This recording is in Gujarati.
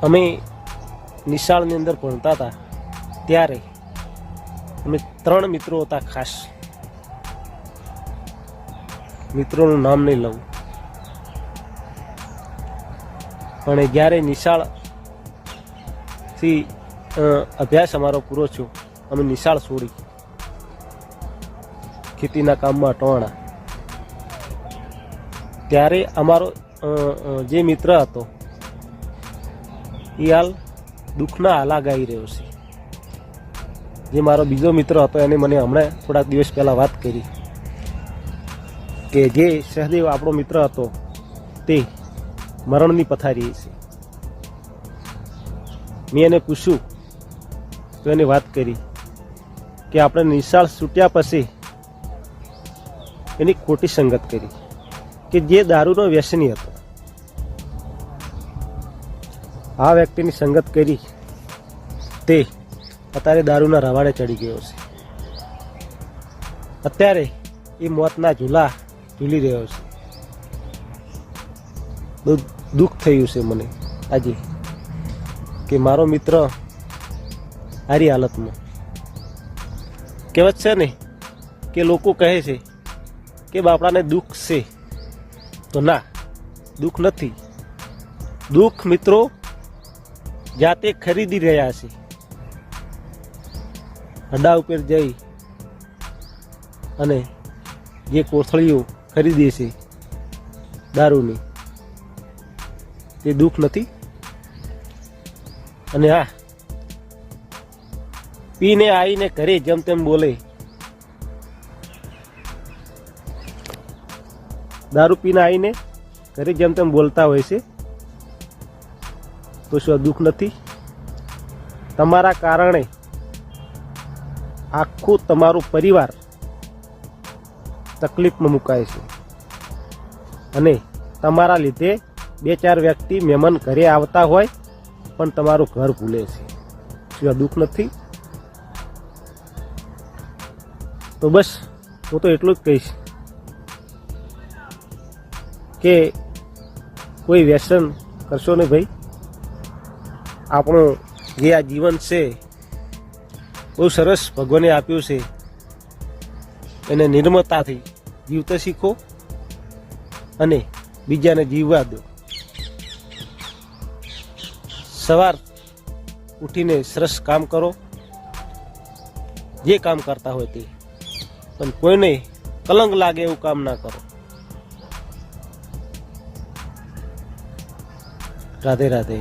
અમે નિશાળની અંદર ભણતા હતા ત્યારે અમે 3 મિત્રો હતા. ખાસ મિત્રોનું નામ નહીં લઉં, પણ જ્યારે નિશાળથી અભ્યાસ અમારો પૂરો થયો, અમે નિશાળ છોડી ખેતીના કામમાં ટોણા. ત્યારે અમારો જે મિત્ર હતો એ હાલ દુઃખના હાલા ગાઈ રહ્યો છે. જે મારો બીજો મિત્ર હતો એને મને હમણાં થોડાક દિવસ પહેલાં વાત કરી કે જે સહદેવ આપણો મિત્ર હતો તે મરણની પથારી છે. મેં એને પૂછ્યું તો એને વાત કરી કે આપણે નિશાળ છૂટ્યા પછી એની ખોટી સંગત કરી કે જે દારૂનો વ્યસની હતો. આ વ્યક્તિની સંગત કરી તે અત્યારે દારૂના રવાડે ચડી ગયો છે. અત્યારે એ મોતના ઝૂલા ઝૂલી રહ્યો છે. બહુ દુઃખ થયું છે મને આજે કે મારો મિત્ર આરી હાલતમાં. કહેવત છે ને કે લોકો કહે છે કે બાપડાને દુઃખ છે, તો ના, દુઃખ નથી. દુઃખ મિત્રો જાતે ખરીદી રહ્યા છે. અડા ઉપર જઈ અને જે કોથળીઓ ખરીદે છે દારૂની, તે દુઃખ નથી. અને હા, પીને આવીને ઘરે જેમ તેમ બોલે, દારૂ પીને આવીને ઘરે જેમ તેમ બોલતા હોય છે, તો શું દુઃખ નથી? તમારા કારણે આખું તમારું પરિવાર તકલીફમાં મુકાય છે અને તમારા લીધે 2-4 વ્યક્તિ મહેમાન ઘરે આવતા હોય પણ તમારું ઘર ભૂલે છે. શું દુઃખ નથી? તો બસ હું તો એટલું જ કહીશ કે કોઈ વ્યસન કરશો ને ભાઈ. આપણું જે આ જીવન છે બહુ સરસ ભગવાને આપ્યું છે, એને નિર્મળતાથી જીવતા શીખો અને બીજાને જીવવા દો. સવાર ઉઠીને સરસ કામ કરો, જે કામ કરતા હોય તે, પણ કોઈને કલંક લાગે એવું કામ ના કરો. રાધે રાધે.